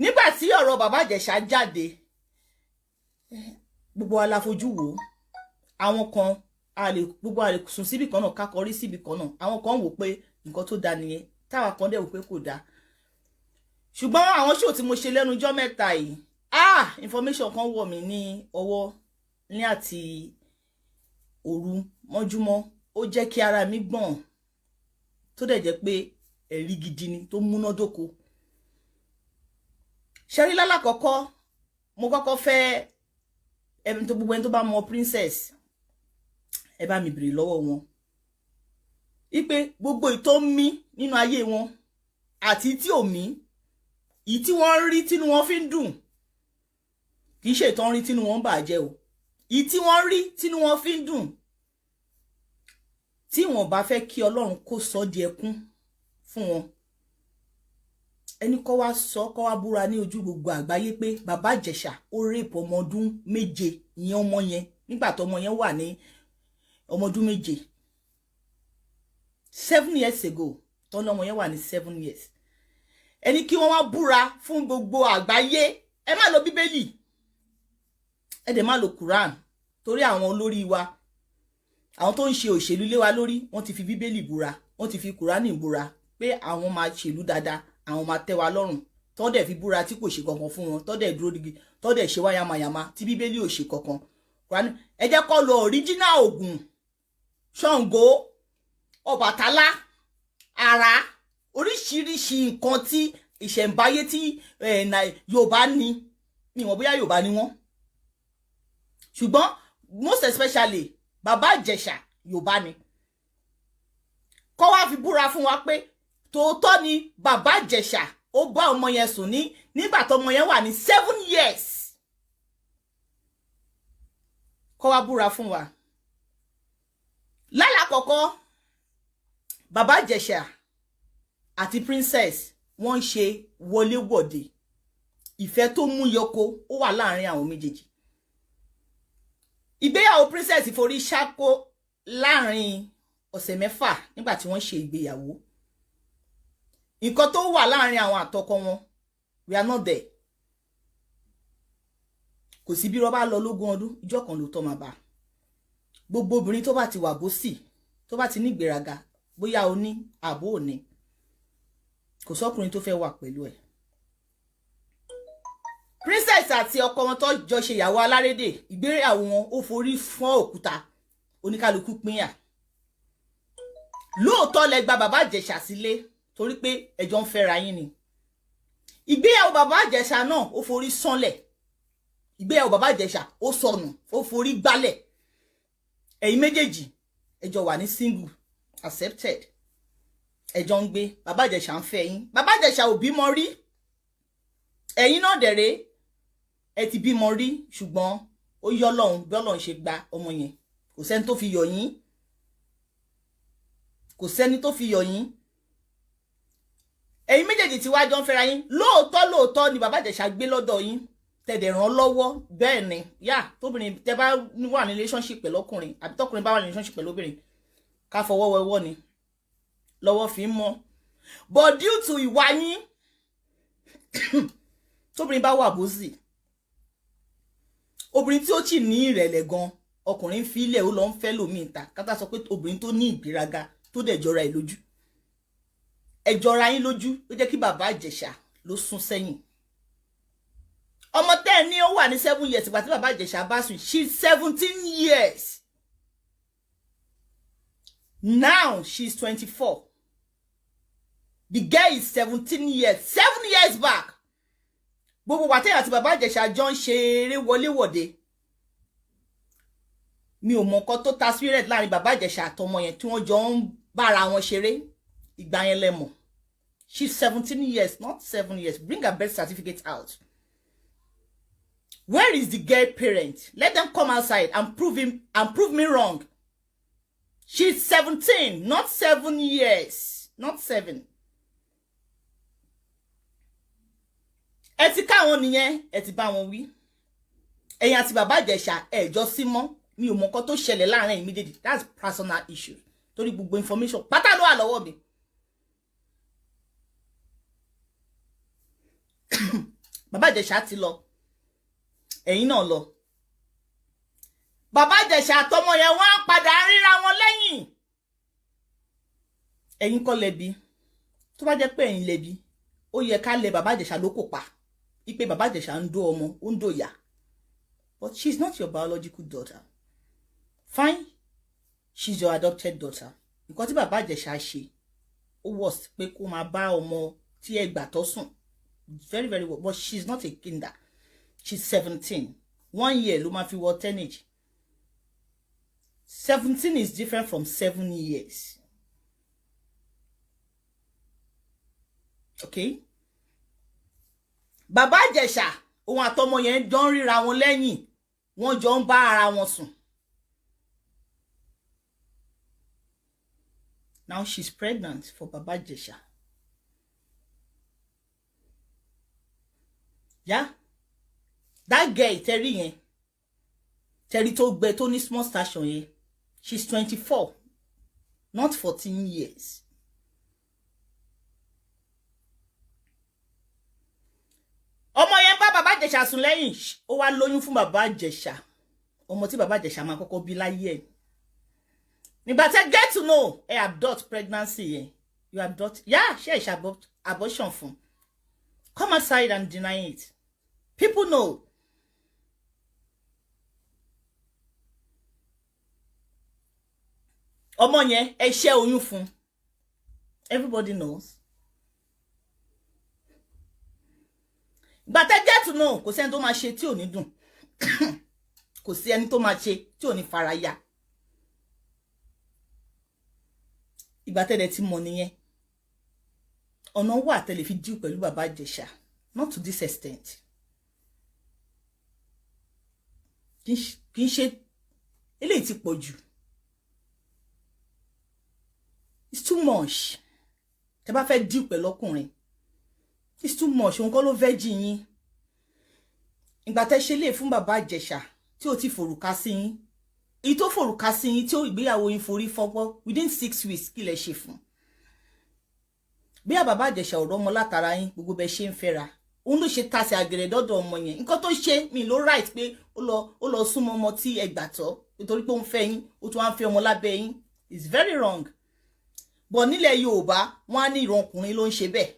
nígbà tí ọ̀rọ̀ bàbá Ìjẹ̀ṣà jáde gbogbo aláfojú wò àwọn kan gbogbo a lè sùn síbì kan náà ká kọrí síbì kan náà àwọn kan wò pé nǹkan tó dáa nìyẹn táwa kan dẹ̀ wò pé kò dáa ṣùgbọ́n àwọn ṣó tí mo ṣe lẹ́nu ọjọ́ mẹ́ta yìí information kan wọ̀ mí ní ọwọ́ ní àti òru mọ́júmọ́ ó jẹ́ kí ara mi gbọ̀n tó dẹ̀ jẹ́ pé ẹ̀rí gidi ni tó múnádóko ṣẹ́rí lálákọ̀ọ́kọ́ mo kọ́kọ́ fẹ́ ẹni tó gbogbo ẹni tó bá mọ Princess ẹ bá mi bèrè lọ́wọ́ wọn wípé gbogbo ìtó mí nínú ayé wọn àti tí ò mí ìyí tí wọ́n rí tínú wọn fi ń dùn kì í ṣe ìtàn rí tínú wọn bàjẹ́ o ìyí tí wọ́n rí tínú wọn fi ń dùn tí wọ́n bá fẹ́ kí Ọlọ́run kó sọ di ẹkún fún wọn ẹni kọ́ wá sọ kọ́ wá búra ní ojú gbogbo àgbáyé pé bàbá Ìjẹ̀ṣà ó rape ọmọ ọdún 7 ìyẹn ọmọ yẹn nígbà tó ọmọ yẹn wà ní ọmọ ọdún 7 7 years ago tó ọmọ yẹn wà ní 7 years ẹni kí wọ́n wá búra fún gbogbo àgbáyé ẹ má lo bíbélì ẹ dẹ̀ má lo Quran torí àwọn olórí wa àwọn tó ń ṣe òṣèlú lé wa lórí wọ́n ti fi bíbélì búra wọ́n ti fi Quran búra pé àwọn máa ṣèlú dáadáa àwọn máa tẹ́ wa lọ́rùn tó dẹ̀ fi búra tí kò ṣe kankan fún wọn tó dẹ̀ dúró digi tó dẹ̀ ṣe wáyàmáyàmá tí bíbélì ò ṣe kankan Quran ẹ jẹ́ kó lo original Ògún Ṣàngó Ọbàtálá àrá oríṣiríṣi nǹkan tí ìṣẹ̀ǹbáyé tí Yorùbá ní mi wọ́n bóyá Yorùbá ni wọ́n ṣùgbọ́n most especially bàbá Ìjẹ̀ṣà Yorùbá ni kó wá fi búra fún wa pé tòótọ́ ni bàbá Ìjẹ̀ṣà ó bá ọmọ yẹn sùn nígbà tó ọmọ yẹn wà ní 7 years kó wá búra fún wa lálàkọ́kọ́ bàbá Ìjẹ̀ṣà àti Princess wọ́n ń ṣe wọléwọ̀de ìfẹ́ tó mú yọkó ó wà láàrin àwọn méjèèjì ìgbéyàwó Princess forí ṣáko láàrin ọ̀sẹ̀ 6 nígbà tí wọ́n ṣe ìgbéyàwó nǹkan tó wà láàrin àwọn àtọkọ wọn we are not there kò sí bí rọ́bà lọ lógún ọdún ìjọ kan ló tọ́ máa bá gbogbo obìnrin tó bá ti wà bósì tó bá ti ní ìgbéraga bóyá o ní àbó ò ní kò sọ́kùnrin tó fẹ́ wà pẹ̀lú ẹ̀ Princess àti ọkọ wọn tó jọ ṣe ìyàwó alárédè ìgbéyàwó wọn ó forí fọ́n òkúta oníkálukú pínyà lóòótọ́ lẹ gba bàbá Ìjẹ̀ṣà sílé torí pé ẹjọ́ ń fẹ́ra yín ni ìgbéyàwó bàbá Ìjẹ̀ṣà náà ó forí sánlẹ̀ ìgbéyàwó bàbá Ìjẹ̀ṣà ó sọnù ó forí gbálẹ̀ ẹ̀yin méjèèjì ẹjọ́ wà ní single accepted ẹjọ́ ń gbé bàbá Ìjẹ̀ṣà ń fẹ́ yín bàbá Ìjẹ̀ṣà ò bímọ rí ẹ̀yin náà dẹ̀rẹ́ ẹ ti bímọ rí ṣùgbọ́n ó yọ Ọlọ́run bí Ọlọ́run ṣe gba ọmọ yẹn kò sẹ́ni tó fi yọ yín kò sẹ́ni tó fi yọ yín ẹ̀yin méjèèjì tí wá jọ ń fẹ́ra yín lóòótọ́ ni bàbá Ìjẹ̀ṣà gbé lọ́dọ̀ yín tẹ̀dẹ̀ ràn lọ́wọ́ bẹ́ẹ̀ ni yá tóbìnrin tẹ bá wà ní relationship pẹ̀lú ọkùnrin àbí tọkùnrin bá wà ní relationship pẹ̀lú obìnrin ká fọwọ́ wẹwọ́ ni lọ́wọ́ fi ń mọ́ but due to ìwà yín tóbìnrin bá wà bósì obìnrin tí ó sì ní ìrẹ̀lẹ̀ gan ọkùnrin fílẹ̀ ó lọ ń fẹ́ lómi ìta kátà sọ pé obìnrin tó ní ìgbéraga tó dẹ̀ jọra ẹ̀ lójú ẹjọra yín lójú ló jẹ́ kí bàbá Ìjẹ̀ṣà ló sún sẹ́yìn ọmọ tẹ́ ẹ ní ó wà ní 7 years ìgbà tí bàbá Ìjẹ̀ṣà bá sùn she's 17 years now she's 24 the girl is 17 years 7 years back gbogbo wàtẹ́ àti bàbá Ìjẹ̀ṣà jọ ń ṣe eré wọléwọ̀de mi ò mọ nǹkan tó ta spirit láàrin bàbá Ìjẹ̀ṣà àtọmọ yẹn tí wọ́n jọ ń bára wọn ṣeré ìgbà yẹn lẹ́mọ̀ she's 17 years not 7 years bring her birth certificate out where is the girl parent let them come outside and prove me wrong she's 17 not 7 years not 7 ẹ ti káwọn nìyẹn ẹ ti bá wọn wí ẹ̀yin àti bàbá Ìjẹ̀ṣà ẹjọ́ sí mọ́ mi ò mọ nǹkan tó ṣẹlẹ̀ láàrin ẹ̀yin méjèèjì that's personal issue torí gbogbo information pátá ló wà lọ́wọ́ mi Bàbá Ìjẹ̀ṣà ti lọ, ẹ̀yin náà lọ. Bàbá Ìjẹ̀ṣà àtọmọ yẹn wọ́n á padà ríra wọn lẹ́yìn. Ẹ̀yin kọ́ lẹ́bi. Tó bá jẹ́ pé ẹ̀yin lẹ́bi, ó yẹ ká lẹ Bàbá Ìjẹ̀ṣà lóko pa. Ipe Bàbá Ìjẹ̀ṣà ń dó ọmọ, ó ń dó ìyá. But she's not your biological daughter. Fine, she's your adopted daughter. Nǹkan tí Bàbá Ìjẹ̀ṣà ṣe, ó worst pé kó máa bá ọmọ tí ẹ gbà tó sùn. Very, very well. But she's not a kinder. She's 17. 1 year ló máa fi wọ teenage. 17 is different from 7 years. Okay? Bàbá Ìjẹ̀ṣà, òun àtọmọ yẹn jọ ń ríra wọn lẹ́yìn. Wọ́n jọ ń bá ara wọn sùn. Now she's pregnant for Bàbá Ìjẹ̀ṣà. Yeah? That girl, Terry yẹn. Terry tó gbẹ tó ní small station yẹn. She's 24, not 14 years. Ọmọ yẹn bá Bàbá Ìjẹ̀ṣà sùn lẹ́yìn, ó wá lóyún fún Bàbá Ìjẹ̀ṣà. Ọmọ tí Bàbá Ìjẹ̀ṣà máa kọ́kọ́ bí láyé ẹ̀. Nígbà tẹ́ get to know, abort pregnancy yẹn. You abort, yeah, she is abortion fún. Come outside and deny it. People know. Ọmọ yẹn ẹ ṣẹ́ oyún fún. Everybody knows. But I get to know, kò sẹ́ni tó máa ṣe tí ò ní dùn. Kò sí ẹni tó máa ṣe tí ò ní faraya. Ìgbà tẹ́lẹ̀ tí mọ̀ nìyẹn. Ọ̀nà wà tẹ́lẹ̀ fi deal pẹ̀lú Bàbá Ìjẹ̀ṣà. Not to this extent. Kì í ṣe eléyìí ti pọ̀ jù. It's too much. Tẹ́ bá fẹ́ deal pẹ̀lú ọkùnrin. It's too much. Òun kọ́ ló fẹ́ jì yín. Ìgbà tẹ́ ṣe lè fún Bàbá Ìjẹ̀ṣà tí ó ti forúkà sí yín. Èyí tó forúkà sí yín tí ó ìgbéyàwó yín forí fọ́pọ́ within 6 weeks kí lẹ ṣe fún. Bí Bàbá Ìjẹ̀ṣà ọ̀rọ̀ ọmọ látara yín gbogbo bẹ́ ṣe ń fẹ́ra. Òun ló ṣe tasẹ̀ àgẹ̀rẹ̀ dọ́dọ̀ ọmọ yẹn. Nǹkan tó ṣe mi ló right pé ó lọ súnmọ́ ọmọ tí ẹ gbà tọ́ nítorí pé ó ń fẹ́ yín, ó tún wá ń fẹ́ ọmọ lábẹ́ yín. It's very wrong. But nílẹ̀ Yorùbá wọ́n á ní ìran ọkùnrin ló ń ṣe bẹ́ẹ̀.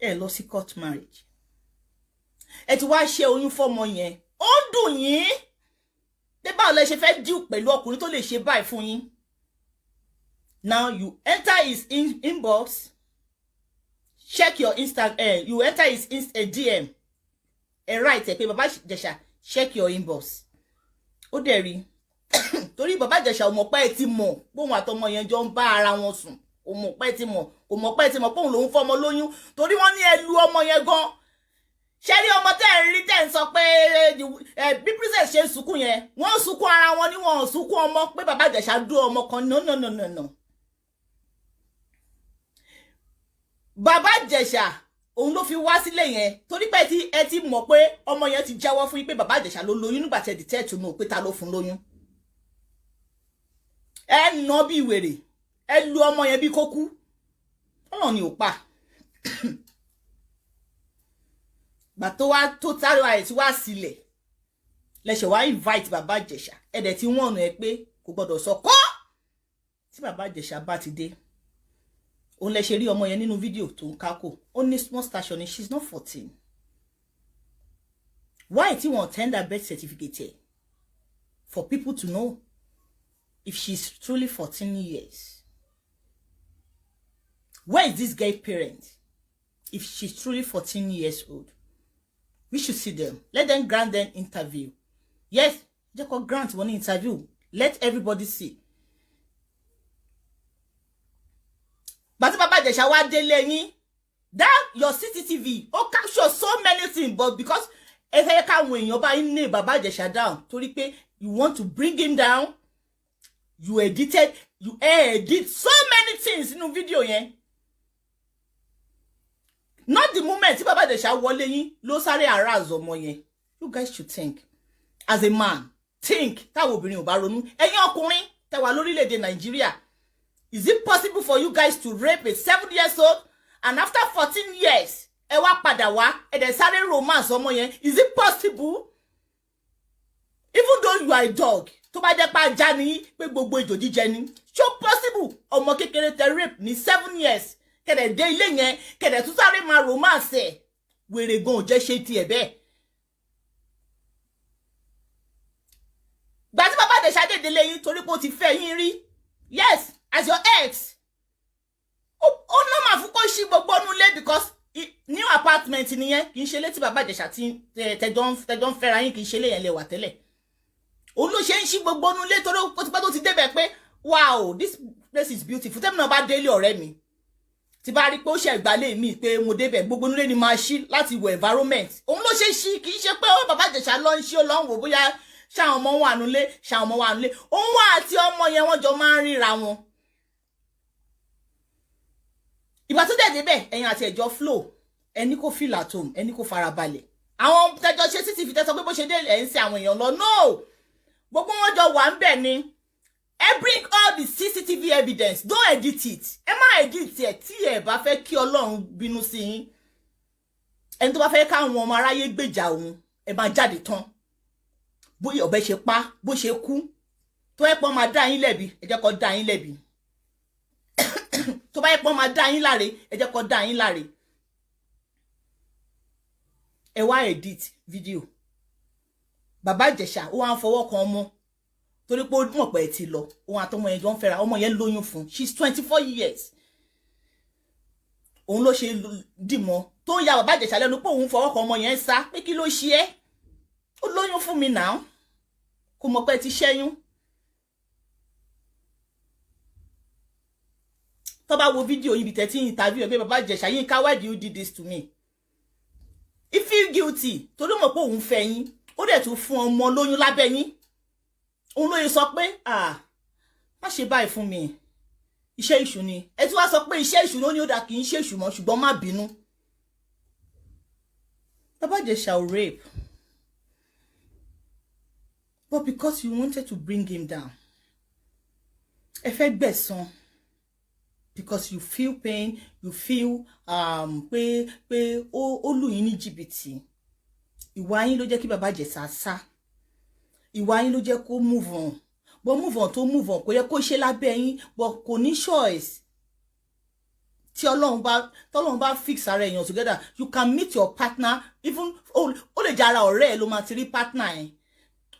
Ẹ lọ sí court marriage. Ẹ ti wá ṣe oyún fọ́mọ yẹn. Ó ń dùn yín. Dé báwo lẹ ṣe fẹ́ deal pẹ̀lú ọkùnrin tó lè ṣe báyìí fún yín. Now you enter his inbox. Check your Instagram. You enter his DM. Right ẹ pé Bàbá Ìjẹ̀ṣà check your inbox. Ó dẹ̀ rí. Torí Bàbá Ìjẹ̀ṣà ò mọ̀ pé ẹ ti mọ̀ bóun àtọmọ yẹn jọ ń bá ara wọn sùn. Ò mọ̀ pé ẹ ti mọ̀, ò mọ̀ pé ẹ ti mọ̀ póun lòun fọ́mọ lóyún. Torí wọ́n ní ẹ lu ọmọ yẹn gan. Ṣé rí ọmọ tẹ́ ẹ rí tẹ́ ń sọ pé bí princess ṣe ń sunkún yẹn, wọ́n ń sunkún ara wọn ní wọn ò sunkún ọmọ pé Bàbá Ìjẹ̀ṣà dó ọmọ kan. No. Bàbá Ìjẹ̀ṣà òun ló fi wá sílé yẹn torí pé ẹ ti mọ̀ pé ọmọ yẹn ti jẹ́wọ́ fún yín pé Bàbá Ìjẹ̀ṣà ló lóyún nígbà tẹ́ detect to know pé ta ló fún lóyún. Ẹ nà bí wèrè, ẹ lu ọmọ yẹn bí kó kú. Ọlọ́run ni ò pa. Gbà tó táró àyè tí wá sílẹ̀ lẹ́ṣẹ̀ wá invite Bàbá Ìjẹ̀ṣà. Ẹ dẹ̀ ti wọ́n ọ̀nà ẹ pé kò gbọ́dọ̀ sọ kọ́ tí Bàbá Ìjẹ̀ṣà bá ti dé. Òun lẹ ṣe rí ọmọ yẹn nínú fídíò tó ń kákò. Ó ní small station ni she's not 14. Why tí wọ́n tender birth certificate for people to know if she's truly 14 years? Where is this gay parent if she's truly 14 years old? We should see them. Let them grant them interview. Yes, they could grant one interview. Let everybody see. But Bàbá Ìjẹ̀ṣà wá délé yín. That your CCTV capture so many things, but because ẹ fẹ́ káwọn èèyàn bá yín ní Bàbá Ìjẹ̀ṣà down torí pé you want to bring him down, you edit so many things nínú video yẹn. Not the moment tí Bàbá Ìjẹ̀ṣà wọlé yín ló sáré arouse ọmọ yẹn. You guys should think as a man. Think táwọn obìnrin ò bá ronú. Ẹ̀yin ọkùnrin tẹ́ wà lórílẹ̀-èdè Nàìjíríà. Is it possible for you guys to rape a 7-year-old and after 14 years ẹ wá padà wá ẹ dẹ̀ sáré romance ọmọ yẹn. Is it possible? Even though you are a dog, tó bá jẹ́ pa ajá ni pé gbogbo ejò jíjẹ ni, so possible ọmọ kékeré tẹ rape ní 7 years kẹ̀dẹ̀ dé ilé yẹn kẹ̀dẹ̀ tún sáré máa romance ẹ̀. Wèrè gan ò jẹ́ ṣe tiẹ̀ bẹ́ẹ̀. Gbà tí bàbá Ìjẹ̀ṣà dé délé yín torí pé ó ti fẹ́ yín rí. Yes, as your ex. Ó normal fún kó ṣí gbogbo inú ilé because new apartment nìyẹn kì í ṣe ilé tí bàbá Ìjẹ̀ṣà tí tẹjọ́ ń fẹ́ra yín kì í ṣe ilé yẹn lè wà tẹ́lẹ̀. Òun ló ṣe ń ṣí gbogbo inú ilé torí ó ti pẹ́ tó ti débẹ̀ pé wow, this place is beautiful. Tẹ́mi náà bá délé ọ̀rẹ́ mi tí bá rí pé ó ṣe ìgbàlẹ̀ mi pé mo débẹ̀ gbogbo inú ilé ni máa ṣí láti wo environment. Òun ló ṣe ṣí kì í ṣe pé bàbá Ìjẹ̀ṣà lọ ń ṣí ó lọ ń wò bóyá ṣáwọn ọmọ wà nulẹ̀ ṣáwọn ọmọ wà nulẹ̀. Òun àti ọmọ yẹn wọ́n jọ máa ń ríra wọn. Ìgbà tó dẹ̀ débẹ̀ ẹ̀yin àti ẹ̀jọ́ flow ẹni kò feel at home ẹni kò farabalẹ̀. Àwọn tẹjọ ṣe CCTV tẹ sọ pé bó ṣe dé ẹ̀ ń ṣe àwọn èèyàn lọ no gbogbo wọn jọ wà ń bẹ̀ ni. Ẹ bring all the CCTV evidence, don't edit it. Ẹ má edit ẹ̀ tí ẹ bá fẹ́ kí Ọlọ́run bínú sí yín. Ẹni tó bá fẹ́ káwọn ọmọ aráyé gbèjà òun ẹ máa jáde tán. Bóyá ọ̀bẹ ṣe pa bó ṣe kú tó ẹ pọ́n máa dá yín lẹ́bi ẹ jẹ́ kó dá yín lẹ́bi. Tó bá yẹ pọ́n máa dá yín láre ẹ jẹ́ kó dá yín láre. Ẹ wá edit video. Bàbá Ìjẹ̀ṣà ó wá ń fọwọ́ kan ọmọ torí pé ó mọ̀ pé ẹ ti lọ òun àtọmọ yẹn jọ ń fẹ́ra ọmọ yẹn lóyún fún. She's 24 years. Òun ló ṣe dìmọ̀ tó ń ya bàbá Ìjẹ̀ṣà lẹ́nu pé òun fọwọ́ kan ọmọ yẹn sá pé kí ló ṣe é. Ó lóyún fún mi náà kò mọ̀ pé ti ṣẹ́yún. Tó bá wo fídíò yìí bí tẹ́tí interview ẹ̀ pé bàbá Ìjẹ̀ṣà Yínká, why do you do this to me? He feel guilty torí mọ̀ pé òun fẹ́ yín ó dẹ̀ tún fún ọmọ lóyún lábẹ́ yín. Òun ló yẹ sọ pé má ṣe báyìí fún mi iṣẹ́ ìṣù ni. Ẹ tún wá sọ pé iṣẹ́ ìṣù ló ní ó dà kì í ṣe ìṣù mọ́ ṣùgbọ́n má bínú. Bàbá Ìjẹ̀ṣà ò rape. But because you wanted to bring him down. Ẹ fẹ́ gbẹ̀san. Because you feel pain, you feel pé ó lù yín ní jìbìtì. Ìwà yín ló jẹ́ kí bàbá Ìjẹ̀ṣà sá. Ìwà yín ló jẹ́ kó move on. But move on tó move on kò yẹ kó ṣe lábẹ́ yín but kò ní choice. Tí Ọlọ́run bá fix ara èèyàn together, you can meet your partner even ó lè jẹ́ ara ọ̀rẹ́ ẹ ló máa ti rí partner ẹ.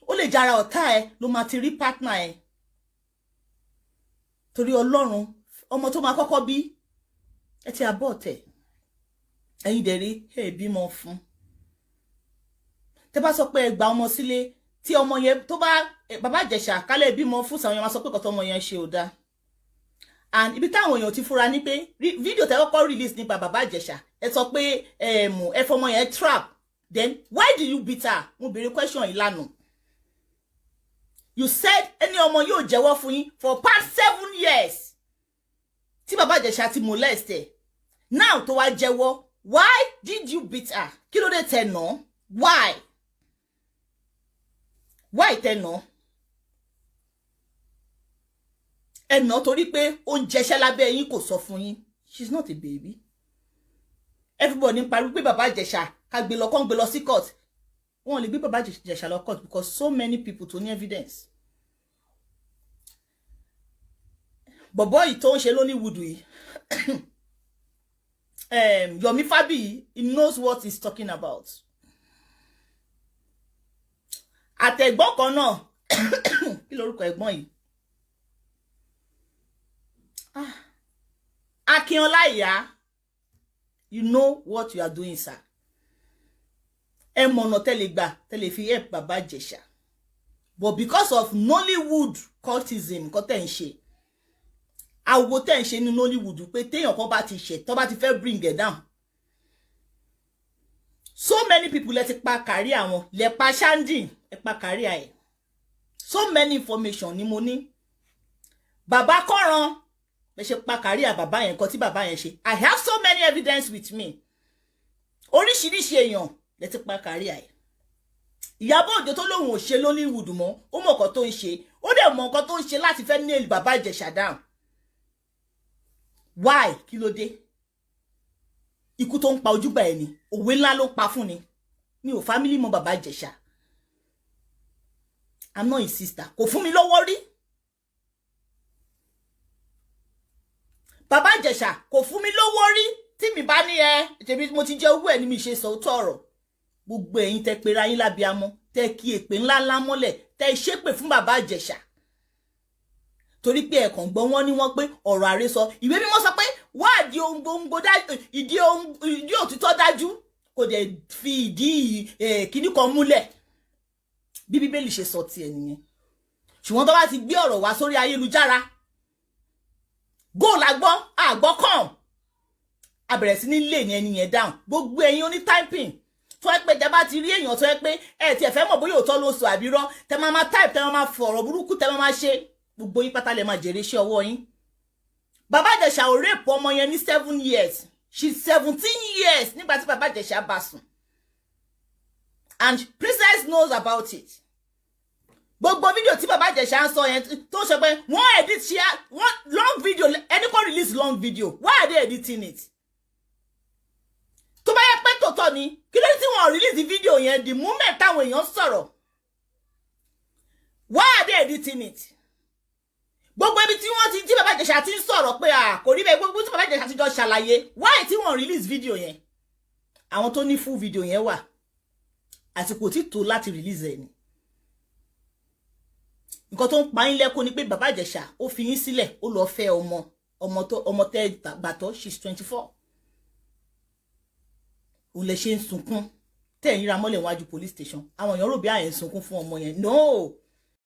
Ó lè jẹ́ ara ọ̀tá ẹ ló máa ti rí partner ẹ. Torí Ọlọ́run ọmọ tó máa kọ́kọ́ bí ẹ ti abort ẹ̀. Ẹ̀yin dẹ̀ rí ẹ bímọ fún. Tẹ́ bá sọ pé ẹ gba ọmọ sílé tí ọmọ yẹn tó bá bàbá Ìjẹ̀ṣà kálẹ̀ bímọ fún sàwọn yẹn máa sọ pé kọ́tọ́ ọmọ yẹn ṣe ò dáa. And ibi táwọn èèyàn ti fura ní pé fídíò tẹ́ kọ́kọ́ release nípa bàbá Ìjẹ̀ṣà ẹ sọ pé ẹ fọmọ yẹn trap. Then why did you beat her? Mo béèrè question ìlànà. You said ẹni ọmọ yóò jẹ́wọ́ fún yín for past 7 years. Tí bàbá Ìjẹ̀ṣà ti molest ẹ. Now tó wá jẹ́wọ́, why did you beat her? Kí ló dé tẹ́ nà? Why? Why tẹ́ nà? Ẹ nà torí pé ó ń jẹṣẹ́ lábẹ́ yín kò sọ fún yín. She's not a baby. Everybody ń pariwo pé bàbá Ìjẹ̀ṣà ká gbé lọ kàn gbé lọ sí court. Wọ́n lè gbé bàbá Ìjẹ̀ṣà lọ court because so many people tó ní evidence. Bọ̀bọ́ yìí tó ń ṣe Nollywood yìí. Yomi Fabiyi, he knows what he's talking about. Àtẹ̀gbọ́n kan náà kí lorúkọ ẹ̀gbọ́n yìí? Akínọlá ìyá, you know what you are doing, sir. Ẹ mọ̀nà tẹ́lẹ̀ gbà tẹ́lẹ̀ fi help bàbá Ìjẹ̀ṣà. But because of Nollywood cultism kọ́ tẹ̀ ń ṣe. Àwo tẹ́ ń ṣe ní Nollywood pé téèyàn kan bá ti ṣe tó bá ti fẹ́ bring it down. So many people let it pa career àwọn, lẹ pa Shandy, ẹ pa career ẹ̀. So many information ni mo ní. Bàbá Kọ́ran, bẹ́ ṣe pa career bàbá yẹn, nǹkan tí bàbá yẹn ṣe. I have so many evidence with me. Oríṣiríṣi èèyàn lẹ ti pa career ẹ̀. Ìyábọ̀ Òjó tó lóhùn ò ṣe Nollywood mọ́, ó mọ̀ nǹkan tó ń ṣe. Ó dẹ̀ mọ̀ nǹkan tó ń ṣe láti fẹ́ nail bàbá Ìjẹ̀ṣà down. Why? Kí ló dé? ikú tó ń pa ojúgbà ẹni òwe ńlá ló pa fún ni. Mi ò family mọ bàbá Ìjẹ̀ṣà. I'm not his sister. Kò fún mi lọ́wọ́ rí. Bàbá Ìjẹ̀ṣà kò fún mi lọ́wọ́ rí. Tí mi bá ní tèmi mo ti jẹ owó ẹ̀ ní mi ṣe sọ tọ̀rọ̀. Gbogbo ẹ̀yin tẹ́ pera yín lábíamọ, tẹ́ kí èpè ńlá ńlá mọ́lẹ̀, tẹ́ ṣépè fún bàbá Ìjẹ̀ṣà. Torí pé ẹ̀kàn gbọ́ wọ́n ní wọ́n pé ọ̀rọ̀ àrésọ. Ìwé mímọ́ sọ pé wádìí ohun gbogbo dájú, ìdí òtítọ́ dájú, kò dẹ̀ fi ìdí kíní kan múlẹ̀. Bí Bíbélì ṣe sọ ti ẹ̀ nìyẹn. Ṣùgbọ́n tó bá ti gbé ọ̀rọ̀ wá sórí ayélujára, góòlù àgbọ́ kàn. A bẹ̀rẹ̀ sí ní lé ní ẹni yẹn down. Gbogbo ẹ̀yin oní typing tó ẹ pé tẹ́ bá ti rí èèyàn tó ẹ pé tí ẹ fẹ́ mọ̀ bóyá òótọ́ ló sọ àbí irọ́, tẹ́ máa type, tẹ́ máa fọ̀rọ̀ burúkú, tẹ́ máa ṣe, gbogbo yín pátá lè máa jèrè iṣẹ́ ọwọ́ yín. Bàbá Ìjẹ̀ṣà ò rape ọmọ yẹn ní 7 years. She's 17 years nígbà tí bàbá Ìjẹ̀ṣà bá sùn. And Princess knows about it. Gbogbo fídíò tí bàbá Ìjẹ̀ṣà ń sọ yẹn tó ṣe pé wọ́n edit long video, ẹni kò release long video. Why are they editing it? Tó bá yẹ pé tòótọ́ ni, kí ló dé tí wọ́n release the video yẹn the moment táwọn èèyàn sọ̀rọ̀? Why are they editing it? Gbogbo ibi tí wọ́n ti jí bàbá Ìjẹ̀ṣà ti ń sọ̀rọ̀ pé kò rí bẹ́ẹ̀, gbogbo tí bàbá Ìjẹ̀ṣà ti jọ ṣàlàyé, why tí wọ́n release video yẹn? Àwọn tó ní full video yẹn wà. Àsìkò tí tó láti release ẹ̀ ni. Nǹkan tó ń pa yín lẹ́kún ni pé bàbá Ìjẹ̀ṣà ó fi yín sílẹ̀, ó lọ fẹ́ ọmọ tẹ́ gbàtọ́, she's 24. Òun lè ṣe ń sunkún tẹ́ ń yíra mọ́lẹ̀ wájú police station. Àwọn èèyàn rò bí àyẹ̀ ń sunkún fún ọmọ yẹn. No.